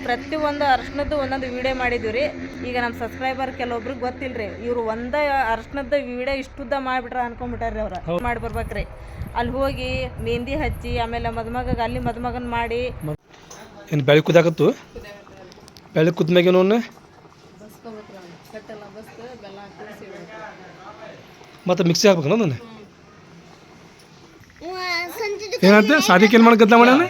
ಪ್ರತಿಯೊಂದು ಅರ್ಶನದ್ದು ಒಂದೊಂದು ವಿಡಿಯೋ ಮಾಡಿದ್ವಿ ರೀ. ಈಗ ನಮ್ಮ ಸಬ್ಸ್ಕ್ರೈಬರ್ ಕೆಲವೊಬ್ರಿಗೆ ಗೊತ್ತಿಲ್ಲ ರೀ, ಇವರು ಒಂದೇ ಅರ್ಶನದ್ದು ವಿಡಿಯೋ ಇಷ್ಟುದ್ದ ಮಾಡಿಬಿಟ್ರೆ ಅನ್ಕೊಂಡ್ಬಿಟ್ಟಾರ್ರಿ ಅವ್ರು. ಮಾಡಿ ಬರ್ಬೇಕ್ರಿ, ಅಲ್ಲಿ ಹೋಗಿ ಮೆಹಂದಿ ಹಚ್ಚಿ ಆಮೇಲೆ ಮದುಮಗ ಅಲ್ಲಿ ಮದುಮಗನ ಮಾಡಿ ಏನು ಬೆಳೆ ಕುದಾಕತ್ತು ಬೆಳೆ ಕುದ್ಮ್ಯಾಗೇನು ಮತ್ತು ಮಿಕ್ಸಿ ಹಾಕ್ಬೇಕು ಅದನ್ನು ಏನಂತೆ ಸಾದಿಕ್ ಏನು ಮಾಡಕತ್ತ ಮಾಡ್ಯಾನ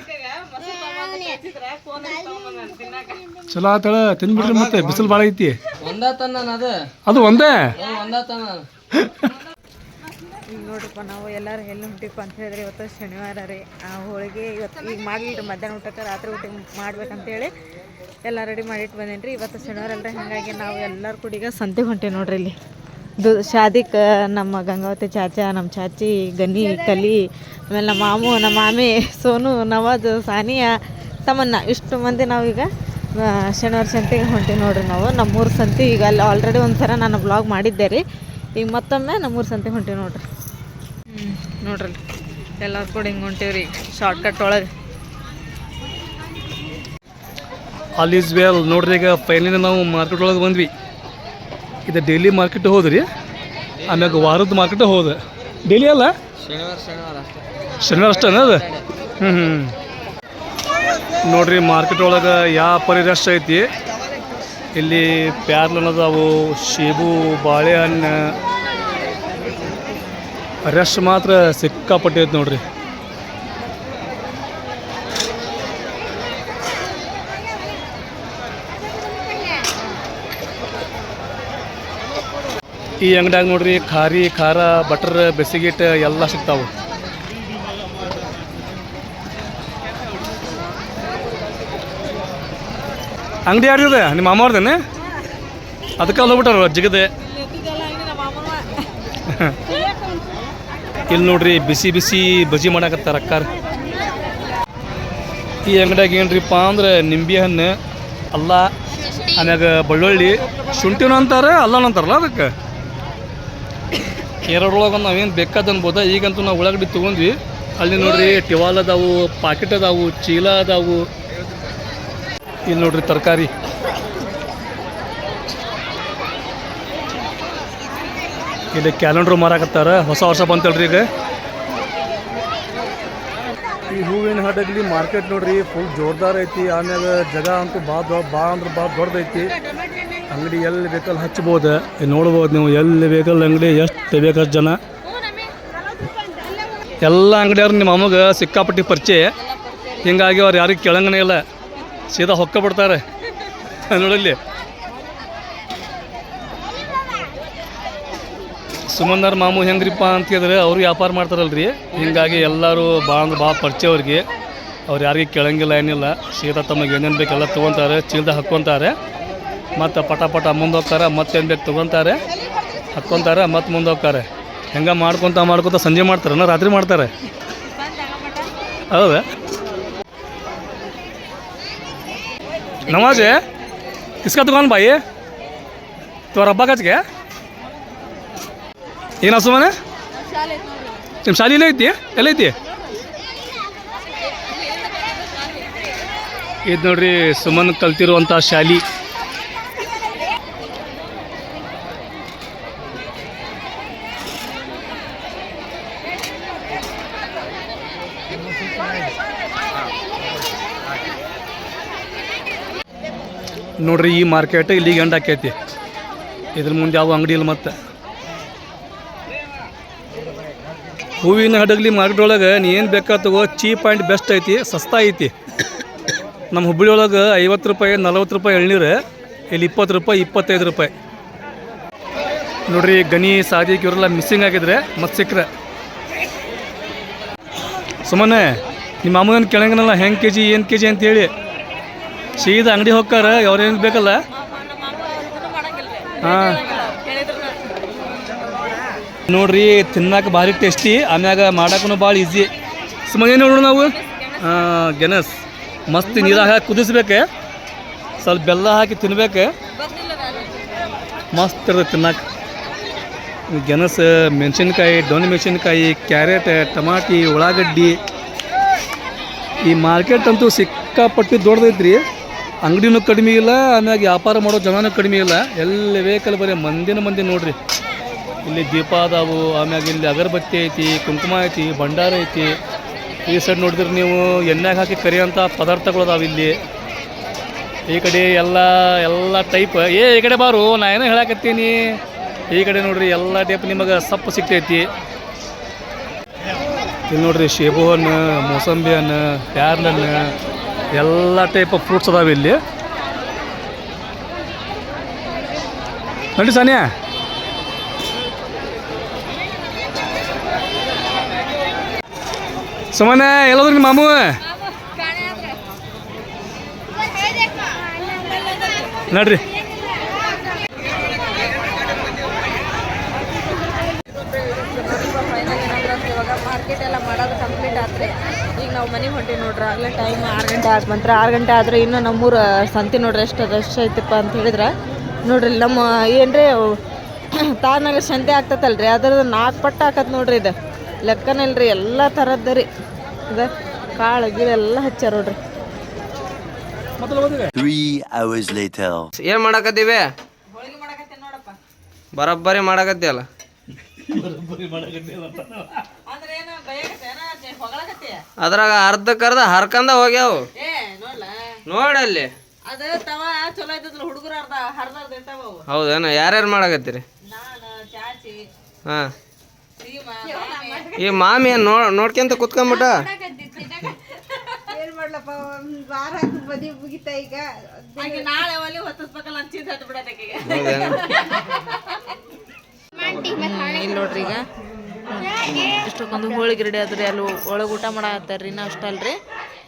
ಚಲೋ ಆತಳ ತಿಂದ್ಬಿಟ್ರಿ. ಮತ್ತೆ ಬಿಸಿಲು ಭಾಳ ಐತಿ ಅದು ಒಂದೇ. ಈಗ ನೋಡ್ರಿಪ್ಪ ನಾವು ಎಲ್ಲರೂ ಎಲ್ಲಿ ಹೊಂಟಿಪ್ಪ ಅಂತ ಹೇಳಿದ್ರೆ ಇವತ್ತು ಶನಿವಾರ ರೀ. ಆ ಹೋಳಿಗೆ ಇವತ್ತು ಈಗ ಮಾಡಲಿಲ್ಲ, ಮಧ್ಯಾಹ್ನ ಊಟಕ್ಕೆ ರಾತ್ರಿ ಊಟ ಮಾಡ್ಬೇಕಂತೇಳಿ ಎಲ್ಲ ರೆಡಿ ಮಾಡಿಟ್ಟು ಬಂದೇನಿ ರೀ. ಇವತ್ತು ಶನಿವಾರ ಅಲ್ರಿ, ಹಾಗಾಗಿ ನಾವು ಎಲ್ಲರೂ ಕೂಡ ಈಗ ಸಂತೆಗೆ ಹೊಂಟೇವಿ ನೋಡ್ರಿ. ಇಲ್ಲಿ ಶಾದಿಕ್ ನಮ್ಮ ಗಂಗಾವತಿ ಚಾಚಾ, ನಮ್ಮ ಚಾಚಿ, ಗನಿ, ಕಲಿ, ಆಮೇಲೆ ನಮ್ಮ ಮಾಮು, ನಮ್ಮ ಮಾಮಿ, ಸೋನು, ನವಾಜ್, ಸಾನಿಯಾ, ತಮನ್ನ, ಇಷ್ಟು ಮಂದಿ ನಾವೀಗ ಶನಿವಾರ ಸಂತೆಗೆ ಹೊಂಟೀವಿ ನೋಡ್ರಿ. ನಾವು ನಮ್ಮೂರು ಸಂತೆ ಈಗ ಅಲ್ಲಿ ಆಲ್ರೆಡಿ ಒಂದು ಥರ ನಾನು ಬ್ಲಾಗ್ ಮಾಡಿದ್ದೆ ರೀ. ಈಗ ಮತ್ತೊಮ್ಮೆ ನಮ್ಮೂರು ಸಂತೆಗೆ ಹೊಂಟೀವಿ ನೋಡ್ರಿ. ನೋಡ್ರಿ ಎಲ್ಲರೂ ಕೂಡ ಹಿಂಗೆ ಹೊಂಟೀವಿ ರೀ ಶಾರ್ಟ್ಕಟ್ ಒಳಗೆ. ಆಲ್ ಈಸ್ ವೆಲ್ ನೋಡ್ರಿ. ಈಗ ಫೈನಲಿ ನಾವು ಮಾರ್ಕೆಟ್ ಒಳಗೆ ಬಂದ್ವಿ. ಇದು ಡೈಲಿ ಮಾರ್ಕೆಟ್ ಹೋದ್ರಿ, ಆಮ್ಯಾಗ ವಾರದ ಮಾರ್ಕೆಟ್ ಹೋದ. ಡೈಲಿ ಅಲ್ಲ, ಶನಿವಾರ ಅಷ್ಟೇ ಅದು. ನೋಡ್ರಿ ಮಾರ್ಕೆಟ್ ಒಳಗೆ ಯಾವ ಪರಿ ರಶ್ ಐತಿ. ಇಲ್ಲಿ ಪ್ಯಾರ್ಲನ್ ಅದಾವು, ಸೇಬು, ಬಾಳೆಹಣ್ಣು, ರಶ್ ಮಾತ್ರ ಸಿಕ್ಕಾಪಟ್ಟೆ ಐತಿ ನೋಡ್ರಿ. ಈ ಅಂಗಡಿಯಾಗ ನೋಡ್ರಿ ಖಾರಿ, ಖಾರ, ಬಟರ್, ಬೆಸಿಗಿಟ್ ಎಲ್ಲ ಸಿಗ್ತಾವೆ. ಅಂಗಡಿ ಯಾರ್ದಿದೆ? ನಿಮ್ಮ ಮಾಮವ್ರದೇನೆ? ಅದಕ್ಕೆ ಅಲ್ಲಿ ಹೋಗ್ಬಿಟ್ಟಾರ ಜಿಗದೆ. ಇಲ್ಲಿ ನೋಡ್ರಿ ಬಿಸಿ ಬಿಸಿ ಬಜ್ಜಿ ಮಾಡಾಕತ್ತಾರ ಅಕ್ಕಾರ. ಈ ಅಂಗಡಿಯಾಗ ಏನ್ರಿಪ್ಪ ಅಂದ್ರೆ ನಿಂಬೆ ಹಣ್ಣು, ಅಲ್ಲ, ಆಮ್ಯಾಗ ಬೆಳ್ಳುಳ್ಳಿ, ಶುಂಠಿನೂ ಅಂತಾರೆ, ಅಲ್ಲನೂ ಅಂತಾರಲ್ಲ ಅದಕ್ಕೆ. ಎರಡರೊಳಗೆ ನಾವೇನು ಬೇಕಾದ ಅನ್ಬೋದ. ಈಗಂತೂ ನಾವು ಉಳ್ಳಾಗಡ್ಡಿ ತೊಗೊಂಡ್ವಿ. ಅಲ್ಲಿ ನೋಡ್ರಿ ಟಿವಾಲ್ ಅದಾವು, ಪಾಕೆಟ್ ಅದಾವು, ಚೀಲ ಅದಾವು. ಇಲ್ಲಿ ನೋಡ್ರಿ ತರಕಾರಿ. ಇಲ್ಲಿ ಕ್ಯಾಲೆಂಡ್ರು ಮಾರಾಕತ್ತಾರ. ಹೊಸ ವರ್ಷ ಬಂತಲ್ರಿ ಈಗ. ಈ ಹೂವಿನ ಹಡಗಲಿ ಮಾರ್ಕೆಟ್ ನೋಡ್ರಿ ಫುಲ್ ಜೋರ್ದಾರ್ ಐತಿ. ಆಮ್ಯಾಗ ಜಾಗ ಅಂತೂ ಭಾಳ ಅಂದ್ರೆ ಭಾಳ ದೊಡ್ಡದೈತಿ. ಅಂಗಡಿ ಎಲ್ಲಿ ಬೇಕಲ್ಲಿ ಹಚ್ಬೋದು, ನೋಡ್ಬೋದು ನೀವು. ಎಲ್ಲಿ ಬೇಕಲ್ಲಿ ಅಂಗಡಿ ಎಷ್ಟು ಬೇಕಷ್ಟು ಜನ. ಎಲ್ಲ ಅಂಗಡಿಯವ್ರು ನಿಮ್ಮ ಅಮ್ಮಗೆ ಸಿಕ್ಕಾಪಟ್ಟಿ ಪರಿಚಯ. ಹಿಂಗಾಗಿ ಅವ್ರು ಯಾರಿಗೆ ಕೆಳಂಗನೇ ಇಲ್ಲ, ಸೀದಾ ಹೊಕ್ಕ ಬಿಡ್ತಾರೆ ನೋಡಲ್ಲಿ. ಸುಮಂದರ್ ಮಾಮು ಹೆಂಗ್ರಿಪ್ಪ ಅಂತ ಹೇಳಿದ್ರೆ ಅವರು ವ್ಯಾಪಾರ ಮಾಡ್ತಾರಲ್ರಿ. ಹಿಂಗಾಗಿ ಎಲ್ಲರೂ ಭಾಳ ಅಂದ್ರೆ ಭಾಳ ಪರಿಚಯ ಅವ್ರಿಗೆ. ಅವ್ರು ಯಾರಿಗೆ ಕೇಳಂಗಿಲ್ಲ, ಏನಿಲ್ಲ. ಸೀದಾ ತಮಗೆ ಏನೇನು ಬೇಕೆಲ್ಲ ತೊಗೊತಾರೆ, ಚೀಲದಾಗ ಹಾಕ್ಕೊತಾರೆ, ಮತ್ತು ಪಟ ಪಟ ಮುಂದೆ ಹೋಗ್ತಾರೆ. ಮತ್ತೇನು ಬೇಕು ತೊಗೊತಾರೆ, ಹಾಕ್ಕೊತಾರೆ, ಮತ್ತು ಮುಂದೆ ಹೋಗ್ತಾರೆ. ಹೆಂಗೆ ಮಾಡ್ಕೊತ ಸಂಜೆ ಮಾಡ್ತಾರೆ, ರಾತ್ರಿ ಮಾಡ್ತಾರೆ. ಹೌದಾ? नवाज है, किसका दुकान भाई है? तुम्हारा अब्बा का क्या? ಏನು ಹಸು ಮನೆ ನಿಮ್ಮ ಶಾಲೆಯಲ್ಲೇ ಐತಿ? ಎಲ್ಲ ಐತಿ? ಇದು ನೋಡ್ರಿ ಸುಮನ್ ಕಲ್ತಿರುವಂಥ ಶಾಲಿ. ನೋಡ್ರಿ ಈ ಮಾರ್ಕೆಟ್ ಇಲ್ಲಿಗೆ ಎಂಡ್ ಆಕೈತಿ. ಇದ್ರ ಮುಂದೆ ಯಾವ ಅಂಗಡಿ ಇಲ್ಲ. ಮತ್ತು ಹೂವಿನ ಹಡಗಲಿ ಮಾರ್ಕೆಟ್ ಒಳಗೆ ನೀ ಏನು ಬೇಕಾ ತಗೋ, ಚೀಪ್ ಆ್ಯಂಡ್ ಬೆಸ್ಟ್ ಐತಿ, ಸಸ್ತಾ ಐತಿ. ನಮ್ಮ ಹುಬ್ಬಳ್ಳಿ ಒಳಗೆ 50 ರೂಪಾಯಿ 40 ರೂಪಾಯಿ ಎಳ್ನೀರು, ಇಲ್ಲಿ 20 ರೂಪಾಯಿ 25 ರೂಪಾಯಿ. ನೋಡ್ರಿ ಗನಿ ಸಾದಿಕ್ ಇವರೆಲ್ಲ ಮಿಸ್ಸಿಂಗ್ ಆಗಿದ್ರೆ ಮತ್ತೆ ಸಿಕ್ಕರೆ ಸುಮ್ಮನೆ ನಿಮ್ಮ ಅಮ್ಮನ ಕೇಳಂಗನಲ್ಲ ಹೆಂಗೆ ಕೆ ಜಿ ಏನು ಕೆ ಜಿ ಅಂತೇಳಿ. ಸೀದಾ ಅಂಗಡಿ ಹೋಗ್ತಾರೆ, ಅವ್ರೇನು ಬೇಕಲ್ಲ. ಹಾಂ ನೋಡ್ರಿ ತಿನ್ನಕ್ಕೆ ಭಾರಿ ಟೇಸ್ಟಿ, ಆಮ್ಯಾಗ ಮಾಡೋಕ್ಕೂ ಭಾಳ ಈಸಿ. ಸುಮ್ಮನೆ ಏನು ನೋಡೋಣ ನಾವು ಗೆಣಸ್ ಮಸ್ತ್ ನೀರಾಗ ಹಾಕಿ ಕುದಿಸ್ಬೇಕು, ಸ್ವಲ್ಪ ಬೆಲ್ಲ ಹಾಕಿ ತಿನ್ಬೇಕು, ಮಸ್ತ್ ಇರ್ತದೆ ತಿನ್ನಕ್ಕೆ. ಗೆಣಸ್, ಮೆಣಸಿನ್ಕಾಯಿ, ಡೊಣೆ ಮೆಣಸಿನ್ಕಾಯಿ, ಕ್ಯಾರೆಟ್, ಟಮಾಟಿ, ಉಳ್ಳಾಗಡ್ಡಿ. ಈ ಮಾರ್ಕೆಟ್ ಅಂತೂ ಸಿಕ್ಕಾಪಟ್ಟಿ ದೊಡ್ಡದೈತ್ರಿ. ಅಂಗಡಿನೂ ಕಡಿಮೆ ಇಲ್ಲ, ಆಮ್ಯಾಗ ವ್ಯಾಪಾರ ಮಾಡೋ ಜನನೂ ಕಡಿಮೆ ಇಲ್ಲ. ಎಲ್ಲಿ ವೆಹಿಕಲ್ ಬರೀ ಮಂದಿ ನೋಡ್ರಿ. ಇಲ್ಲಿ ದೀಪ ಅದಾವು, ಆಮ್ಯಾಗ ಇಲ್ಲಿ ಅಗರಬತ್ತಿ ಐತಿ, ಕುಂಕುಮ ಐತಿ, ಭಂಡಾರ ಐತಿ. ಈ ಸೈಡ್ ನೋಡಿದ್ರೆ ನೀವು ಎಣ್ಣೆಗೆ ಹಾಕಿ ಕರಿಯೋಂಥ ಪದಾರ್ಥಗಳು ಅದಾವೆ ಇಲ್ಲಿ. ಈ ಕಡೆ ಎಲ್ಲ ಟೈಪ್. ಈ ಕಡೆ ಬಾರು, ನಾ ಏನೋ ಹೇಳಕತ್ತೀನಿ. ಈ ಕಡೆ ನೋಡ್ರಿ ಎಲ್ಲ ಟೈಪ್ ನಿಮಗೆ ಸೊಪ್ಪು ಸಿಗ್ತೈತಿ. ಇಲ್ಲಿ ನೋಡ್ರಿ ಸೇಬು ಹಣ್ಣು, ಮೋಸಂಬಿ ಹಣ್ಣು, ಪ್ಯಾರ್ಲ ಹಣ್ಣು, ಎಲ್ಲ ಟೈಪ್ ಆಫ್ ಫ್ರೂಟ್ಸ್ ಅದಾವೆ ಇಲ್ಲಿ. ನೋಡಿ ಸಾನಿಯಾ, ಸುಮ್ಮನ ಎಲ್ಲೋದ್ರಿ ನಿಮ್ಮ ಮಾಮು? ನೋಡ್ರಿ ಇವಾಗ ಮಾರ್ಕೆಟ್ ಎಲ್ಲ ಮಾಡೋದು ಕಂಪ್ಲೀಟ್ ಆದ್ರೆ ಈಗ ನಾವು ಮನೆಗೆ ಹೊಂಟೀವಿ ನೋಡ್ರಿ. ಆಗಲೇ ಟೈಮ್ 6 ಗಂಟೆ ಆಗಿ ಬಂತ್ರೆ. 6 ಗಂಟೆ ಆದರೆ ಇನ್ನೂ ನಮ್ಮೂರು ಸಂತಿ ನೋಡ್ರಿ ಎಷ್ಟು ರಶ್ ಐತಪ್ಪ ಅಂತ ಹೇಳಿದ್ರೆ ನೋಡ್ರಿ. ನಮ್ಮ ಏನ್ರಿ ತಾನಾಗ ಸಂತೆ ಆಗ್ತೈತಲ್ರಿ, ಅದ್ರದ್ದು 4 ಪಟ್ಟು ಹಾಕತ್ ನೋಡ್ರಿ. ಇದು ಲೆಕ್ಕನಲ್ರಿ, ಎಲ್ಲ ಥರದ್ದು ರೀ. ಇದು ಕಾಳು ಗಿಡ ಎಲ್ಲ ಹಚ್ಚಾರ ನೋಡ್ರಿ. 3 hours later. ಏನ್ ಮಾಡಕತ್ತೀವಿ? ಹೋಳಿಗೆ ಮಾಡಕತ್ತೆ ನೋಡಪ್ಪ. ಬರಬ್ಬರಿ ಮಾಡಕತ್ತೀಯಲ್ಲ. ಅದ್ರಾಗ ಅರ್ಧಕ್ಕರ್ಧ ಹರ್ಕಂದ ಹೋಗ್ಯಾವು ನೋಡಲ್ಲಿ. ಅದು ತವ ಚಲೋ ಇದ್ದಲ್ಲ, ಹುಡುಗರು ಹರ್ದ ಇರ್ತಾವ. ಹೌದೇನ? ಯಾರ್ಯಾರು ಮಾಡಕತ್ತೀರಿ? ನಾನು, ಚಾಚಿ, ಹಾ. ಸೀಮಾ, ಈ ಮಾಮಿ ಏನ್ ನೋಡ್ಕೊಂತ ಕುತ್ಕೊಂಬಿಟ್ಟ. ಏನ್ ಮಾಡ್ಲಪ್ಪ, ಒಂದ್ ವಾರ ಬದಿ ಮುಗಿತ. ಈಗ ನಾಳೆ ಒಲಿ ಹೊತ್ತಿಸ್ಬೇಕಲ್ಲ ಅಂಚಿದ್ ಹತ್ತು ಬಿಡೋದಕ್ಕೆ. ಇಲ್ಲಿ ನೋಡ್ರಿ, ಈಗ ಇಷ್ಟಕ್ಕೊಂದು ಹೋಳಿಗೆ ರೆಡಿ ಆದ್ರಿ. ಅಲ್ಲಿ ಒಳಗೆ ಊಟ ಮಾಡತ್ತಾರ್ರಿ. ನಾ ಅಷ್ಟಲ್ರಿ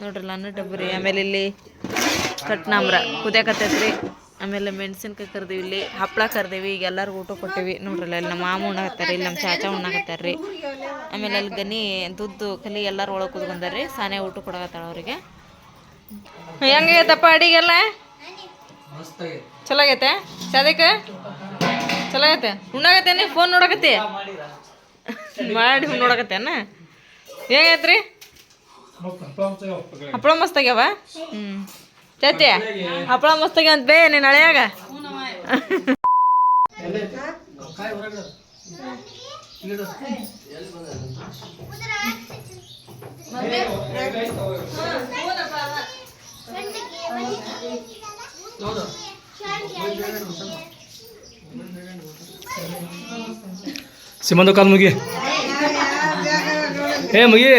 ನೋಡ್ರಿ, ನಾನು ಡಬ್ಬರಿ. ಆಮೇಲೆ ಇಲ್ಲಿ ಕಟ್ನಾಮ್ರ ಕುದಿಯಾಕತ್ತೈತ್ರಿ. ಆಮೇಲೆ ಮೆಣಸಿನ್ಕಾಯಿ ಕರ್ದೀವಿ, ಇಲ್ಲಿ ಹಪ್ಪಳ ಕರ್ದೀವಿ. ಈಗ ಎಲ್ಲರಿಗೂ ಊಟ ಕೊಟ್ಟಿವಿ ನೋಡ್ರಲ್ಲ. ಇಲ್ಲಿ ನಮ್ಮ ಮಾಮ ಉಣ್ಣಾಕತ್ತಾರ, ಇಲ್ಲಿ ನಮ್ಮ ಚಾಚಾ ಉಣ್ಣಾಕತ್ತಾರ್ರಿ. ಆಮೇಲೆ ಅಲ್ಲಿ ಗನಿ ದುಡ್ಡು ಕಲಿ ಎಲ್ಲರೂ ಒಳಗೆ ಕುತ್ಕೊಂಡಾರ್ರಿ. ಸಾನೆ ಊಟ ಕೊಡಕತ್ತಾಳ ಅವ್ರಿಗೆ. ಹೆಂಗೈತಪ್ಪ ಅಡಿಗೆಲ್ಲ? ಚಲೋ ಆಗೈತೆ? ಸಾದಿಕ ಚಲೋ ಆಗೈತೆ? ಉಣ್ಣಾಗತ್ತೇನೆ? ಫೋನ್ ನೋಡಕತ್ತಿ? ಮಾಡಿ ನೋಡಕತ್ತೇನ? ಹೆಂಗೈತ್ರಿ? ಹಪ್ಪಳ ಮಸ್ತ್ ಆಗ್ಯಾವ. ಚಾಚಿ ಹಪ್ಪಳ ಮಸ್ತ್ ಆಗ್ಯಾವ ಅಂತ ಬೇ ನೀನು ಹಳೆಯಾಗ. ಸಿಮಂದು ಕಾಲ್ ಮುಗಿ, ಮುಗಿ.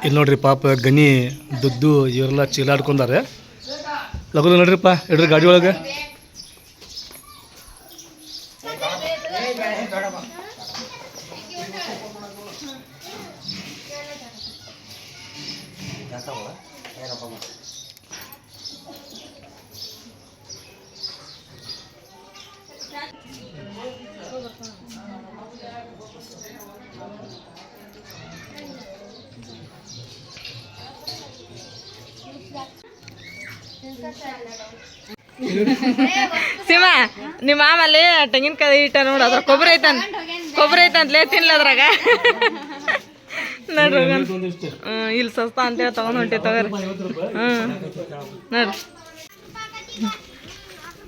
ಇಲ್ಲಿ ನೋಡ್ರಿ ಪಾಪ ಗನಿ ದುಡ್ಡು ಇವರೆಲ್ಲ ಚೀಲಾಡ್ಕೊಂಡಾರೆ. ಲಗು ನೋಡ್ರಿಪ್ಪ, ಇಡ್ರಿ ಗಾಡಿ ಒಳಗೆ. ಸೀಮಾ, ನಿಮ್ಮ ಮಾಮಲ್ಲಿ ತೆಂಗಿನಕಾಯಿ ಇಟ್ಟ ನೋಡು. ಅದ್ರ ಕೊಬ್ಬರಿ ಐತಂತಲೇ ತಿನ್ಲ ಅದ್ರಾಗ. ನೋಡ್ರಿ ಇಲ್ಲಿ ಸಸ್ತ ಅಂತೇಳಿ ತಗೊಂಡ್ ಹೊಂಟಿ ತಗೋರಿ. ನೋಡ್ರಿ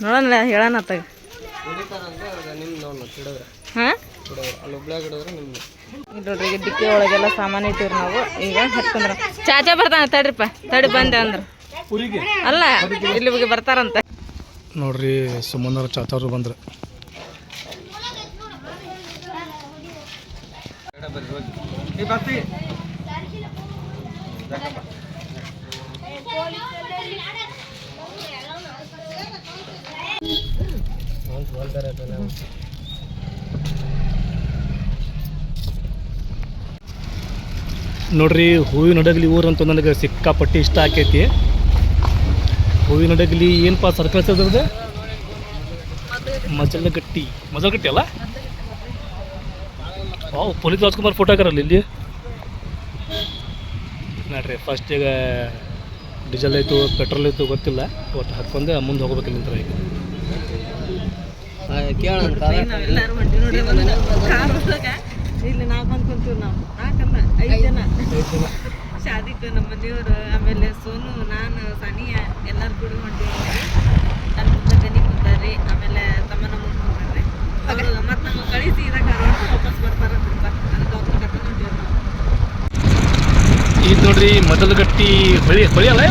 ನೋಡೋಣ ಹೇಳೋಣ ತಗ. ಹಾಂ ನೋಡ್ರಿ, ಈಗ ಡಿಕ್ಕಿ ಒಳಗೆಲ್ಲ ಸಾಮಾನು ಇಟ್ಟಿವ್ರಿ ನಾವು. ಈಗ ಹತ್ಕೊಂಡ್ರ ಚಾಚಾ ಬರ್ತಾನೆ, ತಡ್ರಿಪ್ಪ ತಡಿ ಬಂದೆ ಅಂದ್ರೆ ಅಲ್ಲ ಇಲ್ಲಿ ಬಗ್ಗೆ ಬರ್ತಾರಂತ ನೋಡ್ರಿ. ಸುಮ್ಮನವ್ರ ಚಾಚಾರು ಬಂದ್ರೆ ನೋಡ್ರಿ. ಹೂವಿನ ಹಡಗಲಿ ಊರಂತೂ ನನಗೆ ಸಿಕ್ಕಾಪಟ್ಟಿ ಇಷ್ಟ ಆಕೈತಿ. ಹೂವಿನ ಹಡಗಲಿ ಏನಪ್ಪ ಸರ್ಕಲ್ ಅದ್ರದ್ದು? ಮಜಲಗಟ್ಟಿ ಅಲ್ಲ? ಪೊಲೀಸ್ ರಾಜ್ಕುಮಾರ್ ಫೋಟೋ ಹಾಕಾರಲ್ಲ ಇಲ್ಲಿ. ನೋಡ್ರಿ, ಫಸ್ಟ್ ಈಗ ಡೀಸೆಲ್ ಆಯಿತು, ಪೆಟ್ರೋಲ್ ಆಯಿತು ಗೊತ್ತಿಲ್ಲ, ಒಟ್ಟು ಹಾಕ್ಕೊಂಡೆ ಮುಂದೆ ಹೋಗ್ಬೇಕಿಲ್ಲ ನಿಂತರ. ಈಗ ಇಲ್ಲಿ ನಾವು ಬಂದು ಕುಂತೀವಿ. ನಾವು 4 ಅಲ್ಲ 5 ಜನ. ಶಾದಿಕ್ ನಮ್ಮ ಮನೆಯವರು ಆಮೇಲೆ ಸೋನು ನಾನು ಸಾನಿಯಾ ಎಲ್ಲರೂ ಕೂಡ ಹೊಂಟಿವಿ ಅಲ್ಲಿ ಮುಂದೆ ಗನಿ ಕುಂತಾರ್ರಿ ಆಮೇಲೆ ತಮ್ಮನ ಮುಂದೆ ಕುಂತಾರ್ರಿ ಅವರು ಮತ್ತೆ ನಮ್ಗೆ ಕಳಿಸಿ ಇದಾಗ ವಾಪಸ್ ಬರ್ತಾರಂತ ಅದಕ್ಕೆ ಅವ್ರು ಕರ್ಕೊಂಡು ಹೊಂಟಿವಿ ನಾವು. ಇದು ನೋಡ್ರಿ ಮೊದಲಗಟ್ಟಿ ಬಳಿ ಅಲ್ಲ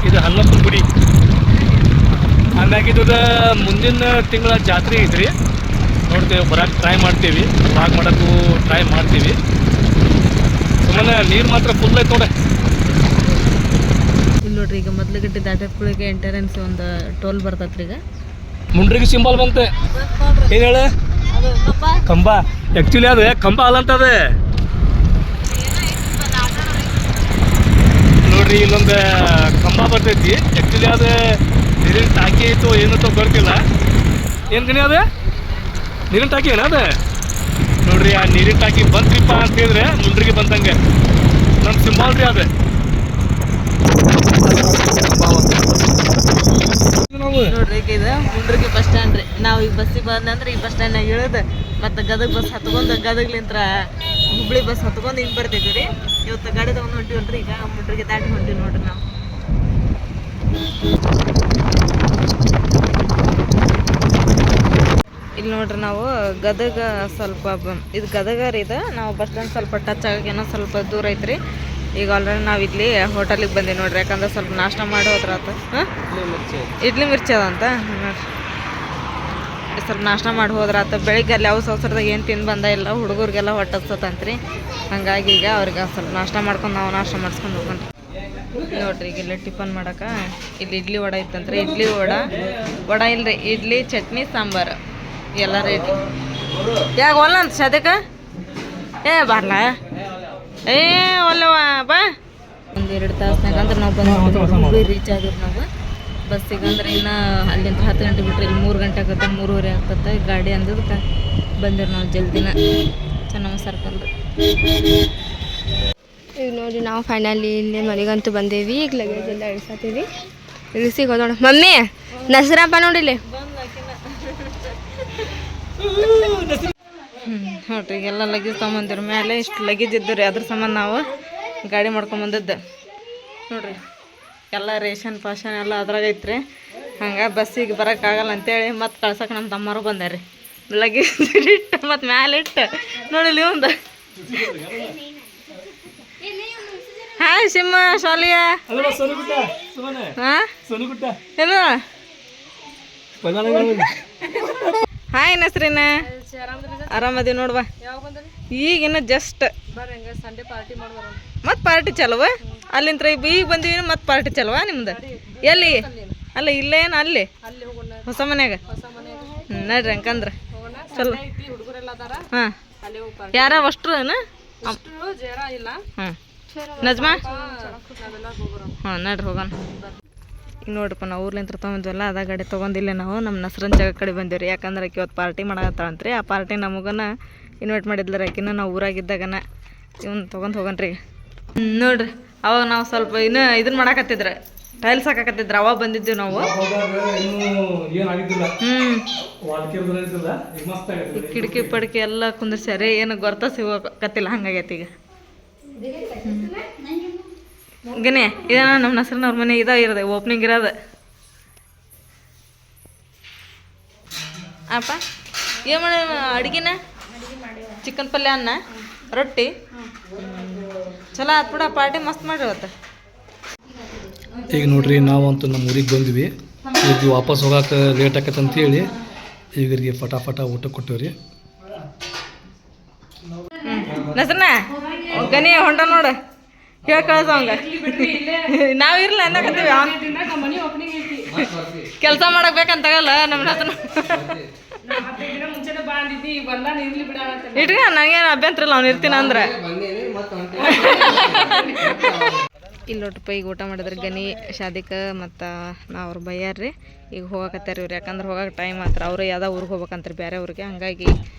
ಇದು ಹನುಮಪ್ಪನ ಗುಡಿ. ಆಮ್ಯಾಗ ಇದು ಮುಂದಿನ ತಿಂಗಳ ಜಾತ್ರೆ ಐತ್ರಿ, ನೋಡ್ತೇವೆ ಬರಕ್ಕೆ ಟ್ರೈ ಮಾಡ್ತೀವಿ, ವಾಕ್ ಮಾಡೋಕ್ಕೂ ಟ್ರೈ ಮಾಡ್ತೀವಿ. ಸುಮ್ಮನೆ ನೀರು ಮಾತ್ರ ಫುಲ್ ಐತೆ ನೋಡ್ರಿ. ಇಲ್ಲಿ ನೋಡ್ರಿ ಈಗ ಮೊದಲಗಟ್ಟಿ ದಾಟಕ್ಕೆ ಎಂಟರೆನ್ಸ್ ಒಂದು ಟೋಲ್ ಬರ್ತೈತ್ರಿ. ಈಗ ಮುಂಡ್ರಿಗೆ ಸಿಂಬಲ್ ಬಂತೆ ಏನು ಹೇಳ ಕಂಬ, ಆ್ಯಕ್ಚುಲಿ ಅದು ಕಂಬ ಅಲ್ಲಂತದ ನೋಡ್ರಿ. ಇಲ್ಲೊಂದು ಕಂಬ ಬರ್ತೈತಿ, ಆ್ಯಕ್ಚುಲಿ ಅದು ನೀರಿನ ಟಾಕಿ ಐತೋ ಏನಂತ ಗೊತ್ತಿಲ್ಲ. ಏನು ಗಣಿ ಅದು ನೀರಿನ ಟಾಕಿ ಏನ ಅದು ನೋಡ್ರಿ. ಆ ನೀರಿನ ಟಾಕಿ ಬಂತ್ರಿಪ್ಪ ಅಂತ ಹೇಳಿದ್ರೆ ಮುಂಡ್ರಿಗೆ ಬಂದಂಗೆ ನಮ್ಮ ಸಿಂಬಲ್ ರೀ ಅದು. ನೋಡ್ರಿ ಈಗ ಇದು ಮುಂಡ್ರಿಗೆ ಬಸ್ ಸ್ಟ್ಯಾಂಡ್ ರೀ. ನಾವು ಈಗ ಬಸ್ಸಿಗೆ ಬಂದಂದ್ರೆ ಈ ಬಸ್ ಸ್ಟ್ಯಾಂಡ್ನಾಗ ಇಳಿದು ಮತ್ತು ಗದಗ ಬಸ್ ಹತ್ಕೊಂಡು ಗದಗ್ಲಿಂತ್ರ ಹುಬ್ಳಿ ಬಸ್ ಹತ್ಕೊಂಡು ಹಿಂಗೆ ಬರ್ತಿದ್ವಿ ರೀ. ಇವತ್ತು ಗಾಡಿ ತಗೊಂಡು ಹೊಂಟಿವಲ್ರಿ, ಈಗ ಮುಂಡ್ರಿಗೆ ದಾಟಿ ಹೊಂಟಿವಿ ನೋಡ್ರಿ ನಾವು. ಇಲ್ಲಿ ನೋಡ್ರಿ ನಾವು ಗದಗ ಸ್ವಲ್ಪ ಇದು ಗದಗ ರೀ. ಇದು ನಾವು ಬಸ್ ಸ್ಟ್ಯಾಂಡ್ ಸ್ವಲ್ಪ ಟಚ್ ಆಗೇನೋ ಸ್ವಲ್ಪ ದೂರ ಐತ್ರಿ. ಈಗ ಆಲ್ರೆಡಿ ನಾವು ಇಲ್ಲಿ ಹೋಟೆಲಿಗೆ ಬಂದೀವಿ ನೋಡ್ರಿ, ಯಾಕಂದ್ರೆ ಸ್ವಲ್ಪ ನಾಷ್ಟ ಮಾಡಿ ಹೋದ್ರಾತ. ಹಾಂ ಇಡ್ಲಿ ಮಿರ್ಚಿ ಅದಂತ ನೋಡ್ರಿ, ಸ್ವಲ್ಪ ನಾಷ್ಟ ಮಾಡಿ ಹೋದ್ರಾತ. ಬೆಳಿಗ್ಗೆ ಅಲ್ಲಿ ಯಾವ ಅವಸರದಾಗ ಏನು ತಿಂದು ಬಂದ ಇಲ್ಲ, ಹುಡುಗರಿಗೆಲ್ಲ ಹೊಟ್ಟೆ ಹತ್ತಂತ್ರಿ. ಹಂಗಾಗಿ ಈಗ ಅವ್ರಿಗೆ ಸ್ವಲ್ಪ ನಾಷ್ಟ ಮಾಡ್ಕೊಂಡು ನಾವು ನಾಷ್ಟ ಮಾಡಿಸ್ಕೊಂಡು ಹೋಗ್ಕೊಂಡ್ರಿ ನೋಡ್ರಿ. ಈಗ ಇಲ್ಲಿ ಟಿಫನ್ ಮಾಡಕ್ಕೆ ಇಲ್ಲಿ ಇಡ್ಲಿ ವಡೆ ಇತ್ತಂತ್ರಿ. ಇಡ್ಲಿ ವಡೆ ಇಲ್ರಿ, ಇಡ್ಲಿ ಚಟ್ನಿ ಸಾಂಬಾರು ಎಲ್ಲ ರೇಟ್. ಯಾಕೆ ಒಲ್ಲ ಅಂತ ಸದ್ಯಕ್ಕ ಬರ್ಲ ಒಲ್ಲವ ಬಾ. ಒಂದು 2 ತಾಸ್ನಾಗ ಅಂದ್ರೆ ನಾವು ಬಂದು ರೀಚ್ ಆಗಿರಿ ನಾವು ಬಸ್ಸಿಗೆ. ಅಂದ್ರೆ ಇನ್ನು ಅಲ್ಲಿಂದ 10 ಗಂಟೆ ಬಿಟ್ರೆ ಇಲ್ಲಿ 3 ಗಂಟೆ ಆಗುತ್ತೆ, 3:30 ಆಗ್ತದೆ ಗಾಡಿ ಅಂದದಕ್ಕೆ ಬಂದಿರಿ ನಾವು ಜಲ್ದಿನ. ಚೆನ್ನಮ್ಮ ಸರ್ಕಲ್ ರೀ. ಈಗ ನೋಡಿ ನಾವು ಫೈನಲಿ ಇಲ್ಲಿ ಮನೆಗಂತೂ ಬಂದೇವಿ. ಈಗ ಲಗೇಜ್ ಎಲ್ಲ ಇಳಿಸತ್ತೀವಿ, ಇಳಿಸಿಗೆ ಹೋದೋಣ. ಮಮ್ಮಿ ನಸರಪ್ಪ ನೋಡಿಲ್ಲಿ ನೋಡ್ರಿ ಎಲ್ಲ ಲಗೇಜ್ ತೊಗೊಂಬಂದಿರ ಮೇಲೆ ಇಷ್ಟು ಲಗೇಜ್ ಇದ್ದು ರೀ. ಅದ್ರ ಸಂಬಂಧ ನಾವು ಗಾಡಿ ಮಾಡ್ಕೊಂಬಂದದ್ದು ನೋಡ್ರಿ. ಎಲ್ಲ ರೇಷನ್ ಪಾಷನ್ ಎಲ್ಲ ಅದ್ರಾಗ ಐತ್ರಿ. ಹಂಗೆ ಬಸ್ಸಿಗೆ ಬರೋಕ್ಕಾಗಲ್ಲ ಅಂತೇಳಿ ಮತ್ತೆ ಕಳ್ಸಕ್ಕೆ ನಮ್ಮ ತಮ್ಮರು ಬಂದಾರಿ. ಲಗೇಜ್ ಇಟ್ಟು ಮತ್ತು ಮ್ಯಾಲೆ ಇಟ್ಟು ನೋಡಿಲಿ ಒಂದು ಹಾಯ್ ಸಿಮ್ಮ ಶಾಲಿಯ ಹಾಂ ಏನು ಹಾಯ್ ನಸ್ರಿನ ಆರಾಮದೀವಿ ನೋಡ್ವಾ. ಈಗಿನ ಜಸ್ಟ್ ಮತ್ತು ಪಾರ್ಟಿ ಚಲವ ಅಲ್ಲಿಂದ ಈಗ ಬಂದೀವಿ. ಮತ್ತು ಪಾರ್ಟಿ ಚಲವ ನಿಮ್ದು ಎಲ್ಲಿ ಅಲ್ಲ ಇಲ್ಲೇನು ಅಲ್ಲಿ ಹೊಸ ಮನ್ಯಾಗ ನಡ್ರಿ ಹಂಗಂದ್ರೆ ಚಲೋ. ಹಾಂ ಯಾರ ಅಷ್ಟ್ರು ಏನು ಹಾಂ ನಜ್ಮಾ ಹಾಂ ನಡ್ರಿ ಹೋಗೋಣ. ಈಗ ನೋಡ್ರಿಪ್ಪ ನಾವು ಊರ್ಲಿಂತ್ರ ತೊಗೊಂಡ್ವಲ್ಲ ಅದ ಗಾಡಿ ತೊಗೊಂಡಿಲ್ಲ ನಾವು ನಮ್ಮ ನಸ್ರನ್ ಜಾಗ ಕಡೆ ಬಂದೀವಿ. ಯಾಕಂದ್ರೆ ಆಕೆ ಇವತ್ತು ಪಾರ್ಟಿ ಮಾಡತ್ತಾಳಂತ್ರಿ. ಆ ಪಾರ್ಟಿ ನಮಗನ ಇನ್ವೈಟ್ ಮಾಡಿದ್ಲ ಆಕಿನ. ನಾವು ಊರಾಗಿದ್ದಾಗನ ಇವ್ನು ತೊಗೊಂಡು ಹೋಗನ್ರಿ. ನೋಡ್ರಿ ಅವಾಗ ನಾವು ಸ್ವಲ್ಪ ಇನ್ನೂ ಇದನ್ನ ಮಾಡಾಕತ್ತಿದ್ರೆ ಟೈಲ್ಸ್ ಹಾಕಾಕತ್ತಿದ್ರು ಅವಾಗ ಬಂದಿದ್ದೀವಿ ನಾವು. ಕಿಟಕಿ ಪಡ್ಕಿ ಎಲ್ಲ ಕುಂದ್ರಿಸ್ಯಾರಿ. ಏನು ಗೊತ್ತ ಸಿಗೋಕತ್ತಿಲ್ಲ, ಹಂಗಾಗೈತಿ ಈಗ. ಗನೇ ಇದ ನಮ್ಮ ನಸರನವ್ರ ಮನೆ ಇರೋದೆ ಓಪನಿಂಗ್ ಇರೋದು. ಅಪ್ಪ ಏನು ಮಾಡ ಅಡುಗೆನ ಚಿಕನ್ ಪಲ್ಯ ಅನ್ನ ರೊಟ್ಟಿ ಚಲೋ ಆತ್ ಬಿಡ. ಪಾರ್ಟಿ ಮಸ್ತ್ ಮಾಡ್ರಿ ಇವತ್ತು. ಈಗ ನೋಡ್ರಿ ನಾವಂತೂ ನಮ್ಮ ಊರಿಗೆ ಬಂದ್ವಿ. ಈಗ ವಾಪಸ್ ಹೋಗಕ್ಕೆ ಲೇಟ್ ಆಕೈತೆ ಅಂತೇಳಿ ಈಗರಿಗೆ ಫಟಾಫಟ ಊಟ ಕೊಟ್ಟಿವ್ರಿ. ನಸರನ ಗನಿ ಹೊಂಟ ನೋಡು, ಹೇಳಿ ಕಳ್ಸವಂಗ. ನಾವು ಇರಲ್ಲ ಅನ್ನಕತ್ತೀವಿ, ಕೆಲಸ ಮಾಡಕ್ ಬೇಕಂತಾಗಲ್ಲ ನಮ್ಮ ನಸನ. ಇಟ್ಗ ನಂಗೇನು ಅಭ್ಯಂತರ ಇಲ್ಲ, ಅವ್ನು ಇರ್ತೀನಿ ಅಂದ್ರೆ. ಇಲ್ಲಿ ನೋಡ್ರಪ್ಪ ಈಗ ಊಟ ಮಾಡಿದ್ರೆ ಗನಿ ಶಾದಿಕ ಮತ್ತು ನಾ ಅವ್ರು ಬೈಯಾರ್ರಿ. ಈಗ ಹೋಗಕತ್ತಾರ ಇವ್ರು, ಯಾಕಂದ್ರೆ ಹೋಗಕ್ಕೆ ಟೈಮ್ ಆತ್ರ. ಅವ್ರು ಯಾವ್ದೋ ಊರಿಗೆ ಹೋಗ್ಬೇಕಂತ್ರಿ ಬೇರೆ ಊರಿಗೆ. ಹಂಗಾಗಿ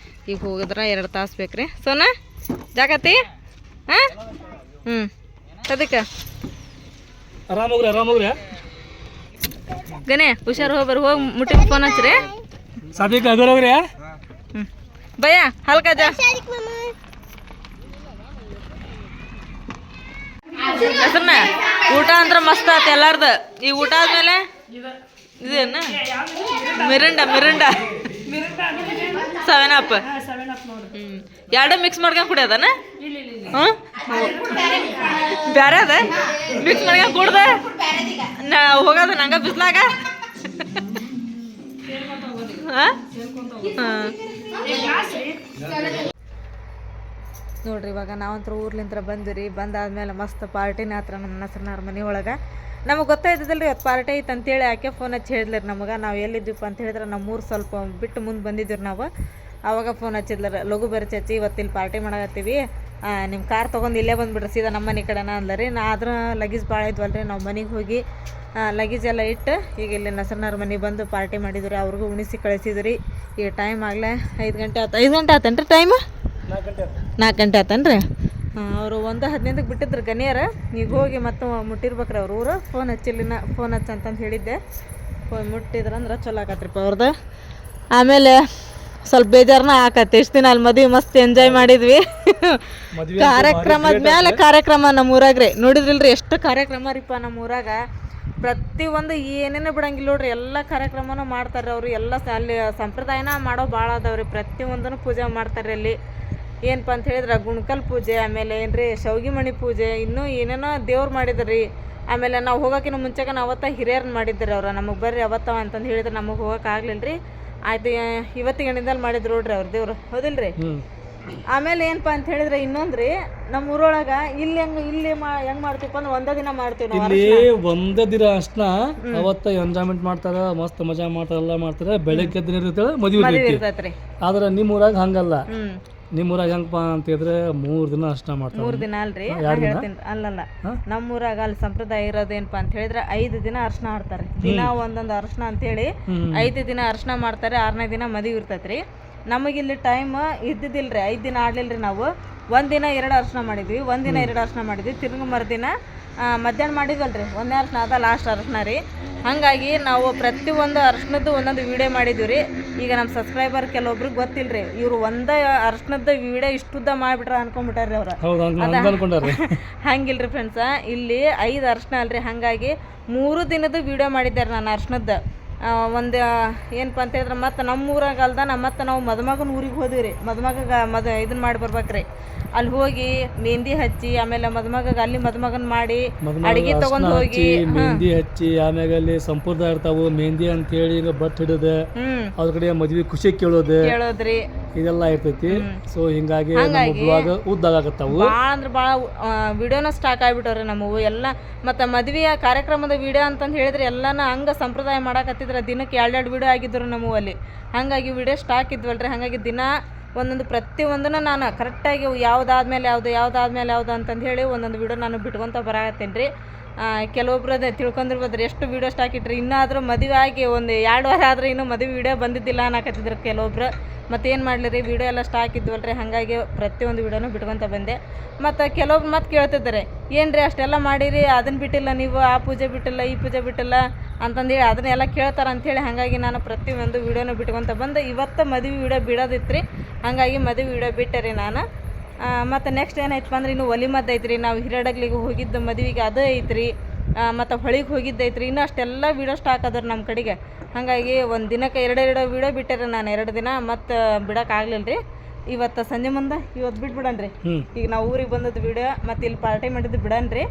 ಈಗ ಹೋಗಿದ್ರೆ 2 ತಾಸು ಬೇಕು ರೀ. ಸೋನಾ ಜಾಗತಿ ಹಾಂ ಹ್ಞೂ ಅದಕ್ಕೆ ಆರಾಮೋಗ್ರಿ ಗನೇ ಹುಷಾರು ಹೋಗ್ಬರ್ರಿ. ಹೋಗಿ ಮುಟ್ಟಿ ಫೋನ್ ಹಚ್ಚ್ರಿ. ಸಾದಿಕ್ ಅದರೋಗ್ರಿ. ಹ್ಞೂ ಭಯ್ಯ ಹಲ್ಕ ಜಾ ಹೆಸರನ್ನ ಊಟ ಅಂದ್ರೆ ಮಸ್ತ್ ಆತ ಎಲ್ಲಾರ್ದು. ಈ ಊಟ ಆದ್ಮೇಲೆ ಇದೇನ ಮಿರಿಂಡ 7 ಅಪ್ ಎರಡು ಮಿಕ್ಸ್ ಮಾಡ್ಕೊಂಡು ಕುಡಿಯೋದನ? ಹ್ಞೂ ಬೇರೆ ಅದ ಮಿಕ್ಸ್ ಮಾಡ್ಕೊಂಡು ಕುಡ್ದ ಹೋಗೋದ ನಂಗೆ ಬಿಸ್ಲಾಗ. ಹಾಂ ನೋಡ್ರಿ ಇವಾಗ ನಾವಂತರ ಊರ್ಲಿಂತ್ರ ಬಂದ್ವಿ. ಬಂದಾದ್ಮೇಲೆ ಮಸ್ತ್ ಪಾರ್ಟಿನ ಹತ್ರ ನಮ್ಮ ನಸರನಾರ್ ಮನೆ ಒಳಗೆ. ನಮಗೆ ಗೊತ್ತಾಯ್ತದಲ್ರಿ ಇವತ್ತು ಪಾರ್ಟಿ ಐತೆ ಅಂತೇಳಿ ಆಕೆ ಫೋನ್ ಹಚ್ಚಿ ಹೇಳಿದ್ರಿ ನಮಗೆ. ನಾವು ಎಲ್ಲಿದ್ದೀವಪ್ಪ ಅಂತ ಹೇಳಿದ್ರೆ ನಮ್ಮೂರು ಸ್ವಲ್ಪ ಬಿಟ್ಟು ಮುಂದೆ ಬಂದಿದ್ದೀವಿ ನಾವು. ಆವಾಗ ಫೋನ್ ಹಚ್ಚಿದ್ಲರ, ಲಘು ಬರೀ ಚಚ್ಚಿ ಇವತ್ತು ಇಲ್ಲಿ ಪಾರ್ಟಿ ಮಾಡಕತ್ತೀವಿ, ನಿಮ್ಮ ಕಾರ್ ತೊಗೊಂಡು ಇಲ್ಲೇ ಬಂದುಬಿಡ್ರಿ ಸೀದಾ ನಮ್ಮ ಮನೆ ಕಡೆನ ಅಂದ್ರಿ. ನಾ ಆದ್ರೆ ಲಗೇಜ್ ಭಾಳ ಇದ್ವಲ್ರಿ, ನಾವು ಮನೆಗೆ ಹೋಗಿ ಲಗೇಜ್ ಎಲ್ಲ ಇಟ್ಟು ಈಗ ಇಲ್ಲಿ ನಸರನಾರ್ ಮನೆಗೆ ಬಂದು ಪಾರ್ಟಿ ಮಾಡಿದ್ರಿ. ಅವ್ರಿಗೂ ಉಣಿಸಿ ಕಳಿಸಿದ್ರಿ. ಈಗ ಟೈಮ್ ಆಗಲೇ 5 ಗಂಟೆ ಆಯ್ತು. 5 ಗಂಟೆ ಆತನ್ರಿ ಟೈಮ್? 4 ಗಂಟೆ ಆತನ್ರಿ. ಅವರು 1:15ಕ್ಕೆ ಬಿಟ್ಟಿದ್ರು ಗನಿಯರ. ಈಗ ಹೋಗಿ ಮತ್ತೆ ಮುಟ್ಟಿರ್ಬೇಕ್ರಿ ಅವ್ರ ಊರು. ಫೋನ್ ಹಚ್ಚಿಲ್ಲಿನ, ಫೋನ್ ಹಚ್ಚಂತಂದು ಹೇಳಿದ್ದೆ. ಹೋಗಿ ಮುಟ್ಟಿದ್ರಂದ್ರೆ ಚಲೋ ಆಕತ್ರಿಪ್ಪ ಅವ್ರದ್ದು. ಆಮೇಲೆ ಸ್ವಲ್ಪ ಬೇಜಾರನ್ನ ಆಕತ್ತೆ. ಇಷ್ಟು ದಿನ ಅಲ್ಲಿ ಮದುವೆ ಮಸ್ತ್ ಎಂಜಾಯ್ ಮಾಡಿದ್ವಿ. ಕಾರ್ಯಕ್ರಮದ ಮೇಲೆ ಕಾರ್ಯಕ್ರಮ ನಮ್ಮ ಊರಾಗ್ರಿ. ನೋಡಿದ್ರಿಲ್ರಿ ಎಷ್ಟು ಕಾರ್ಯಕ್ರಮ ರೀಪ್ಪ ನಮ್ಮ ಊರಾಗ. ಪ್ರತಿಯೊಂದು ಏನೇನೋ ಬಿಡಂಗಿಲ್ಲ ನೋಡ್ರಿ, ಎಲ್ಲ ಕಾರ್ಯಕ್ರಮನೂ ಮಾಡ್ತಾರೆ ಅವರು. ಎಲ್ಲ ಅಲ್ಲಿ ಸಂಪ್ರದಾಯನ ಮಾಡೋ ಭಾಳ ಅದಾವ್ರಿ. ಪ್ರತಿಯೊಂದನ್ನು ಪೂಜೆ ಮಾಡ್ತಾರೆ ಅಲ್ಲಿ. ಏನಪ್ಪ ಅಂತ ಹೇಳಿದ್ರೆ ಗುಣ್ಕಲ್ ಪೂಜೆ, ಆಮೇಲೆ ಏನ್ರಿ ಶಾವ್ಗಿ ಮಣಿ ಪೂಜೆ, ಇನ್ನೂ ಏನೇನೋ ದೇವ್ರು ಮಾಡಿದ್ರಿ. ಆಮೇಲೆ ನಾವು ಹೋಗೋಕ್ಕಿಂತ ಮುಂಚೆಗೆ ಅವತ್ತ ಹಿರಿಯರ್ನ ಮಾಡಿದ್ರಿ ಅವ್ರು. ನಮಗೆ ಬರ್ರಿ ಅವತ್ತವ ಅಂತಂದು ಹೇಳಿದ್ರೆ ನಮಗೆ ಹೋಗೋಕೆ ಆಗ್ಲಿಲ್ಲ ರೀ. ಆಯ್ತು ಇವತ್ತಿಗೆ ಗಣಿದಲ್ಲಿ ಮಾಡಿದ್ರು ನೋಡ್ರಿ ಅವ್ರ ದೇವ್ರು, ಹೌದಿಲ್ರಿ? ಆಮೇಲೆ ಏನಪ್ಪ ಅಂತ ಹೇಳಿದ್ರೆ ಇನ್ನೊಂದು ರೀ, ನಮ್ಮ ಊರೊಳಗೆ ಇಲ್ಲಿ ಹೆಂಗೆ ಮಾಡ್ತೀವಪ್ಪ ಅಂದ್ರೆ ಒಂದೇ ದಿನ ಮಾಡ್ತೀವಿ ನಾವು. ಇಲ್ಲಿ ಒಂದೇ ದಿನ ಅಷ್ಟನ ಅವತ್ತ ಎಂಜಾಯ್ಮೆಂಟ್ ಮಾಡ್ತಾರ, ಮಸ್ತ್ ಮಜಾ ಮಾಡ್ತಾರ, ಎಲ್ಲ ಮಾಡ್ತಾರ. ಬೆಳಗ್ಗೆ ದಿನ ಇರ್ತೇವೆ ಮದುವೆ ಇರ್ತೈತ್ರಿ. ಆದ್ರೆ ನಿಮ್ಮ ಊರಾಗ ಹಂಗಲ್ಲ. ನಿಮ್ಮ ಊರಾಗ ಹೆಂಗಪ್ಪ ಅಂತ ಹೇಳಿದ್ರೆ 3 ದಿನ ಅಷ್ಟ ಮಾಡ್ತಾರೆ. 3 ದಿನ ಅಲ್ರಿ, ಹೇಳ್ತೀನಿ. ಅಲ್ಲಲ್ಲ, ನಮ್ಮೂರಾಗ ಅಲ್ಲಿ ಸಂಪ್ರದಾಯ ಇರೋದೇನಪ್ಪ ಅಂತ ಹೇಳಿದ್ರೆ 5 ದಿನ ಅರ್ಶನ ಆಡ್ತಾರೆ. ದಿನ ಒಂದೊಂದು ಅರ್ಶನ ಅಂತೇಳಿ 5 ದಿನ ಅರ್ಶನ ಮಾಡ್ತಾರೆ. 6ನೇ ದಿನ ಮದುವೆ ಇರ್ತೈತ್ರಿ. ನಮಗಿಲ್ಲಿ ಟೈಮ್ ಇದ್ದಿದ್ದಿಲ್ರಿ, 5 ದಿನ ಆಡ್ಲಿಲ್ರಿ. ನಾವು 1 ದಿನ 2 ಅರ್ಶನ ಮಾಡಿದ್ವಿ, 1 ದಿನ 2 ಅರ್ಶನ ಮಾಡಿದ್ವಿ. ತಿರ್ಗಿ ಮರುದಿನ ಮಧ್ಯಾಹ್ನ ಮಾಡಿದ್ವಲ್ರಿ, 1ನೇ ಅರ್ಶನ ಅದ ಲಾಸ್ಟ್ ಅರ್ಶನ ರೀ. ಹಾಗಾಗಿ ನಾವು ಪ್ರತಿಯೊಂದು ಅರ್ಶನದ್ದು ಒಂದೊಂದು ವೀಡಿಯೋ ಮಾಡಿದ್ವಿ ರೀ. ಈಗ ನಮ್ಮ ಸಬ್ಸ್ಕ್ರೈಬರ್ ಕೆಲವೊಬ್ರಿಗೆ ಗೊತ್ತಿಲ್ರಿ, ಇವರು ಒಂದೇ ಅರ್ಶನದ್ದು ವೀಡಿಯೋ ಇಷ್ಟುದ್ದ ಮಾಡಿಬಿಟ್ರೆ ಅನ್ಕೊಂಡ್ಬಿಟ್ಟಾರ್ರಿ ಅವ್ರು. ಹಂಗಿಲ್ರಿ ಫ್ರೆಂಡ್ಸ, ಇಲ್ಲಿ 5 ಅರ್ಶನ ಅಲ್ರಿ. ಹಾಗಾಗಿ 3 ದಿನದ ವೀಡಿಯೋ ಮಾಡಿದ್ದಾರೆ ನಾನು ಅರ್ಶನದ್ದು. ಒಂದು ಏನಪ್ಪ ಅಂತ ಹೇಳಿದ್ರೆ ಮತ್ತು ನಮ್ಮ ಊರಾಗ ಅಲ್ದ ಮತ್ತು ನಾವು ಮದುಮಗನ ಊರಿಗೆ ಹೋದ್ವಿ ರೀ. ಮದುಮಗ ಇದನ್ನ ಮಾಡಿ ಬರ್ಬೇಕ್ರಿ. ಅಲ್ಲಿ ಹೋಗಿ ಮೆಹಂದಿ ಹಚ್ಚಿ, ಆಮೇಲೆ ಮದುಮಗ ಅಲ್ಲಿ ಮದುಮಗನ್ ಮಾಡಿ ಅಡಿಗೆ ತಗೊಂಡ್ ಹೋಗಿ ಮೆಹಂದಿ ಹಚ್ಚಿ, ಆಮ್ಯಾಗ ಅಲ್ಲಿ ಸಂಪ್ರದಾಯ ಇರ್ತಾವು. ಮೆಹಂದಿ ಅಂತ ಹೇಳಿ ಬಟ್ ಹಿಡಿದ ಅದ್ರ ಕಡೆ ಮದ್ವಿ ಖುಷಿ ಕೇಳೋದ್ರಿ, ಇದೆಲ್ಲ ಇರ್ತೈತಿ. ಸೊ ಹಿಂಗಾಗಿ ಉದ್ದಾಗತ್ತಾವು. ಭಾಳ ಅಂದ್ರೆ ಭಾಳ ವಿಡಿಯೋನ ಸ್ಟಾಕ್ ಆಗ್ಬಿಟ್ಟವ್ರಿ ನಮ್ಮವು ಎಲ್ಲ. ಮತ್ತು ಮದ್ವೆಯ ಕಾರ್ಯಕ್ರಮದ ವಿಡಿಯೋ ಅಂತಂದು ಹೇಳಿದ್ರೆ ಎಲ್ಲಾನ ಹಂಗೆ ಸಂಪ್ರದಾಯ ಮಾಡಾಕತ್ತಿದ್ರೆ ದಿನಕ್ಕೆ 2 ವಿಡಿಯೋ ಆಗಿದ್ರು ನಮ್ಮವು ಅಲ್ಲಿ. ಹಾಗಾಗಿ ವಿಡಿಯೋ ಸ್ಟಾಕ್ ಇದ್ವಲ್ರಿ. ಹಾಗಾಗಿ ದಿನ ಒಂದೊಂದು ಪ್ರತಿಯೊಂದನ್ನು ನಾನು ಕರೆಕ್ಟಾಗಿ ಯಾವುದಾದ್ಮೇಲೆ ಯಾವುದು ಅಂತಂದು ಹೇಳಿ ಒಂದೊಂದು ವಿಡಿಯೋ ನಾನು ಬಿಟ್ಕೊತ ಬರಾಕತ್ತೇನೆ ರೀ. ಕೆಲವೊಬ್ರು ಅದೇ ತಿಳ್ಕೊಂಡಿರ್ಬೋದ್ರಿ ಎಷ್ಟು ವೀಡಿಯೋ ಸ್ಟಾಕ್ ಇಟ್ರಿ. ಇನ್ನಾದರೂ ಮದುವೆ ಆಗಿ ಒಂದು 2 ವಾರ ಆದ್ರೆ ಇನ್ನೂ ಮದುವೆ ವೀಡಿಯೋ ಬಂದಿದ್ದಿಲ್ಲ ಅನ್ನಕತ್ತಿದ್ರು ಕೆಲವೊಬ್ರು. ಮತ್ತೇನು ಮಾಡಲಿ ರೀ, ವೀಡಿಯೋ ಎಲ್ಲ ಸ್ಟಾಕ್ ಇದ್ವಲ್ರಿ. ಹಾಗಾಗಿ ಪ್ರತಿಯೊಂದು ವೀಡಿಯೋನೂ ಬಿಟ್ಕೊತ ಬಂದೆ. ಮತ್ತು ಕೆಲವೊಬ್ರು ಮತ್ತೆ ಕೇಳ್ತಿದ್ದಾರೆ, ಏನು ರೀ ಅಷ್ಟೆಲ್ಲ ಮಾಡಿರಿ, ಅದನ್ನು ಬಿಟ್ಟಿಲ್ಲ ನೀವು, ಆ ಪೂಜೆ ಬಿಟ್ಟಿಲ್ಲ, ಈ ಪೂಜೆ ಬಿಟ್ಟಿಲ್ಲ ಅಂತಂದೇಳಿ ಅದನ್ನೆಲ್ಲ ಕೇಳ್ತಾರೆ ಅಂಥೇಳಿ. ಹಾಗಾಗಿ ನಾನು ಪ್ರತಿಯೊಂದು ವೀಡಿಯೋನೂ ಬಿಟ್ಕೊತ ಬಂದು ಇವತ್ತು ಮದುವೆ ವೀಡಿಯೋ ಬಿಡೋದಿತ್ತು ರೀ. ಹಾಗಾಗಿ ಮದುವೆ ವೀಡಿಯೋ ಬಿಟ್ಟೆ ರೀ ನಾನು. ಮತ್ತು ನೆಕ್ಸ್ಟ್ ಏನಾಯ್ತಪ್ಪ ಅಂದ್ರೆ ಇನ್ನು ಒಲಿ ಮದ್ದು ಐತ್ರಿ. ನಾವು ಹಿರೇಡಗ್ಲಿಗೆ ಹೋಗಿದ್ದು ಮದುವೆಗೆ ಅದು ಐತ್ರಿ. ಮತ್ತು ಹೊಳಿಗೆ ಹೋಗಿದ್ದೈತ್ರಿ. ಇನ್ನೂ ಅಷ್ಟೆಲ್ಲ ವೀಡಿಯೋ ಸ್ಟಾಕ್ ಅದ್ರಿ ನಮ್ಮ ಕಡೆಗೆ. ಹಾಗಾಗಿ ಒಂದು ದಿನಕ್ಕೆ 2 ವೀಡಿಯೋ ಬಿಟ್ಟೆ ನಾನು 2 ದಿನ. ಮತ್ತು ಬಿಡೋಕ್ಕಾಗಲಿಲ್ಲ ರೀ. ಇವತ್ತು ಸಂಜೆ ಮುಂದೆ ಇವತ್ತು ಬಿಟ್ಬಿಡನ್ರಿ. ಈಗ ನಾವು ಊರಿಗೆ ಬಂದದ್ದು ವಿಡಿಯೋ ಮತ್ತು ಇಲ್ಲಿ ಪಾರ್ಟಿ ಮಾಡಿದ್ದು ಬಿಡನ್ರಿ.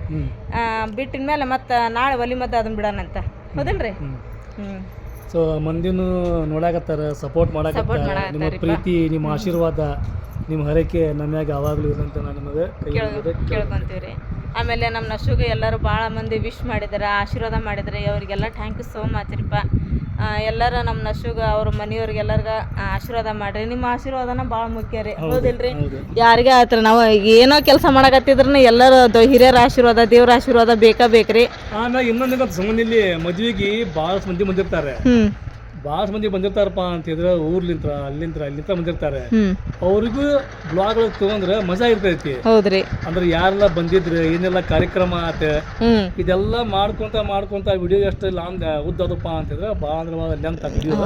ಬಿಟ್ಟಿನ ಮೇಲೆ ಮತ್ತು ನಾಳೆ ಒಲಿ ಮದ್ದು ಅದನ್ನ ಬಿಡೋಣಂತ, ಹೌದಲ್ರಿ? ಸೊ ಮಂದಿನೂ ನೋಡಾಕತ್ತಾರ, ಸಪೋರ್ಟ್ ಮಾಡಾಕತ್ತಾರ. ನಿಮ್ಮ ಪ್ರೀತಿ, ನಿಮ್ಮ ಆಶೀರ್ವಾದ, ನಿಮ್ಮ ಹರಕೆ ನಮ್ಯಾಗ ಯಾವಾಗಲೂ ಇರಂತ ನಾನು ನಿಮಗೆ ಕೇಳ್ಕೊಂತೀವಿ ರೀ. ಆಮೇಲೆ ನಮ್ಮ ನಶುಗೆ ಎಲ್ಲರೂ ಭಾಳ ಮಂದಿ ವಿಶ್ ಮಾಡಿದ್ದಾರೆ, ಆಶೀರ್ವಾದ ಮಾಡಿದ್ದಾರೆ. ಅವರಿಗೆಲ್ಲ ಥ್ಯಾಂಕ್ ಯು ಸೋ ಮಚ್ ರೀಪ್ಪ. ಎಲ್ಲರ ನಮ್ಮ ನಶುಗ ಅವ್ರ ಮನೆಯವ್ರಿಗೆಲ್ಲರಿಗ ಆಶೀರ್ವಾದ ಮಾಡಿರಿ. ನಿಮ್ಮ ಆಶೀರ್ವಾದನ ಭಾಳ ಮುಖ್ಯ ರೀ, ಹೌದಿಲ್ರಿ? ಯಾರಿಗೆ ಆಯ್ತು ನಾವು ಏನೋ ಕೆಲಸ ಮಾಡಕತ್ತಿದ್ರು ಎಲ್ಲರ ಹಿರಿಯರ ಆಶೀರ್ವಾದ, ದೇವ್ರ ಆಶೀರ್ವಾದ ಬೇಕ್ರಿ. ಆಮೇಲೆ ಇನ್ನೊಂದು ಸಂಬಂಧಿಲಿ ಮದುವೆಗೆ ಭಾಳ ಮಂದಿ ಬಂದಿರ್ತಾರೆ. ಭಾಳ ಮಂದಿ ಬಂದಿರ್ತಾರಪ್ಪ ಅಂತಿದ್ರೆ ಊರ್ಲಿಂತ್ರ ಅಲ್ಲಿಂತ್ರ ಬಂದಿರ್ತಾರೆ. ಅವ್ರಿಗೂ ಬ್ಲಾಗ್ಗಳು ತಗೊಂಡ್ರೆ ಮಜಾ ಇರ್ತೈತಿ, ಹೌದ್ರಿ? ಅಂದ್ರೆ ಯಾರೆಲ್ಲ ಬಂದಿದ್ರೆ ಏನೆಲ್ಲ ಕಾರ್ಯಕ್ರಮ ಆತ ಇದೆಲ್ಲ ಮಾಡ್ಕೊಂತ ವಿಡಿಯೋ ಎಷ್ಟು ಲಾಂಗ್ ಉದ್ದದಪ್ಪ ಅಂತಿದ್ರೆ ಭಾಳ ಅಂದ್ರೆ ಲೆಂತ್ ವಿಡಿಯೋ.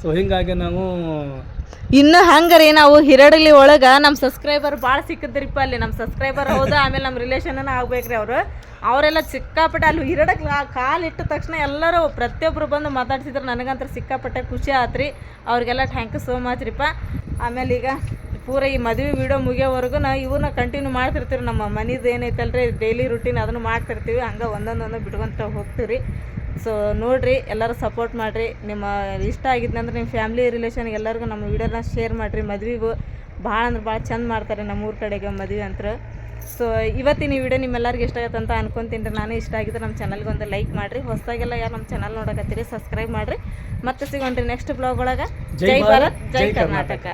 ಸೊ ಹಿಂಗಾಗಿ ನಾವು ಇನ್ನು ಹಂಗಾರೆ ನಾವು ಹಿರಡಲಿ ಒಳಗೆ ನಮ್ಮ ಸಬ್ಸ್ಕ್ರೈಬರ್ ಭಾಳ ಸಿಕ್ಕಿದ್ರಿಪ್ಪ ಅಲ್ಲಿ ನಮ್ಮ ಸಬ್ಸ್ಕ್ರೈಬರ್ ಹೌದಾ ಆಮೇಲೆ ನಮ್ಮ ರಿಲೇಷನ್ನ ಆಗ್ಬೇಕ್ರಿ ಅವರು ಅವರೆಲ್ಲ ಸಿಕ್ಕಾಪಟ್ಟೆ ಅಲ್ಲಿ ಹಿರಡಕ್ಕೆ ಕಾಲಿಟ್ಟ ತಕ್ಷಣ ಎಲ್ಲರೂ ಪ್ರತಿಯೊಬ್ಬರು ಬಂದು ಮಾತಾಡ್ಸಿದ್ರು ನನಗಂತ ಸಿಕ್ಕಾಪಟ್ಟೆ ಖುಷಿ ಆತ್ರಿ ಅವ್ರಿಗೆಲ್ಲ ಥ್ಯಾಂಕ್ ಯು ಸೋ ಮಚ್ ರೀಪ್ಪ ಆಮೇಲೆ ಈಗ ಪೂರ ಈ ಮದುವೆ ವೀಡಿಯೋ ಮುಗಿಯೋವರೆಗೂ ನಾವು ಇವನ್ನ ಕಂಟಿನ್ಯೂ ಮಾಡ್ತಿರ್ತೀವಿ ನಮ್ಮ ಮನೇದು ಏನೈತಲ್ರಿ ಡೈಲಿ ರುಟೀನ್ ಅದನ್ನು ಮಾಡ್ತಿರ್ತೀವಿ ಹಂಗೆ ಒಂದೊಂದೊಂದು ಬಿಟ್ಕೊಂತ ಹೋಗ್ತೀವಿ ರೀ ಸೊ ನೋಡಿರಿ ಎಲ್ಲರೂ ಸಪೋರ್ಟ್ ಮಾಡಿರಿ ನಿಮ್ಮ ಇಷ್ಟ ಆಗಿದ್ದಂದ್ರೆ ನಿಮ್ಮ ಫ್ಯಾಮ್ಲಿ ರಿಲೇಷನ್ಗೆ ಎಲ್ಲರಿಗೂ ನಮ್ಮ ವೀಡಿಯೋನ ಶೇರ್ ಮಾಡಿರಿ ಮದುವೆಗೂ ಭಾಳ ಅಂದ್ರೆ ಭಾಳ ಚಂದ ಮಾಡ್ತಾರೆ ನಮ್ಮ ಊರ ಕಡೆಗೆ ಮದುವೆ ಅಂತ ಸೊ ಇವತ್ತಿನ ಈ ವಿಡಿಯೋ ನಿಮ್ಮೆಲ್ಲರಿಗೂ ಇಷ್ಟ ಆಗುತ್ತೆ ಅಂತ ಅನ್ಕೊತೀನಿ ನಾನು ಇಷ್ಟ ಆಗಿದ್ರೆ ನಮ್ಮ ಚಾನಲ್ಗೆ ಒಂದು ಲೈಕ್ ಮಾಡಿರಿ ಹೊಸದಾಗೆಲ್ಲ ಯಾರು ನಮ್ಮ ಚಾನಲ್ ನೋಡಕತ್ತೀರಿ ಸಬ್ಸ್ಕ್ರೈಬ್ ಮಾಡಿರಿ ಮತ್ತೆ ಸಿಗೋಣ್ರಿ ನೆಕ್ಸ್ಟ್ ಬ್ಲಾಗ್ ಒಳಗೆ ಜೈ ಭಾರತ್ ಜೈ ಕರ್ನಾಟಕ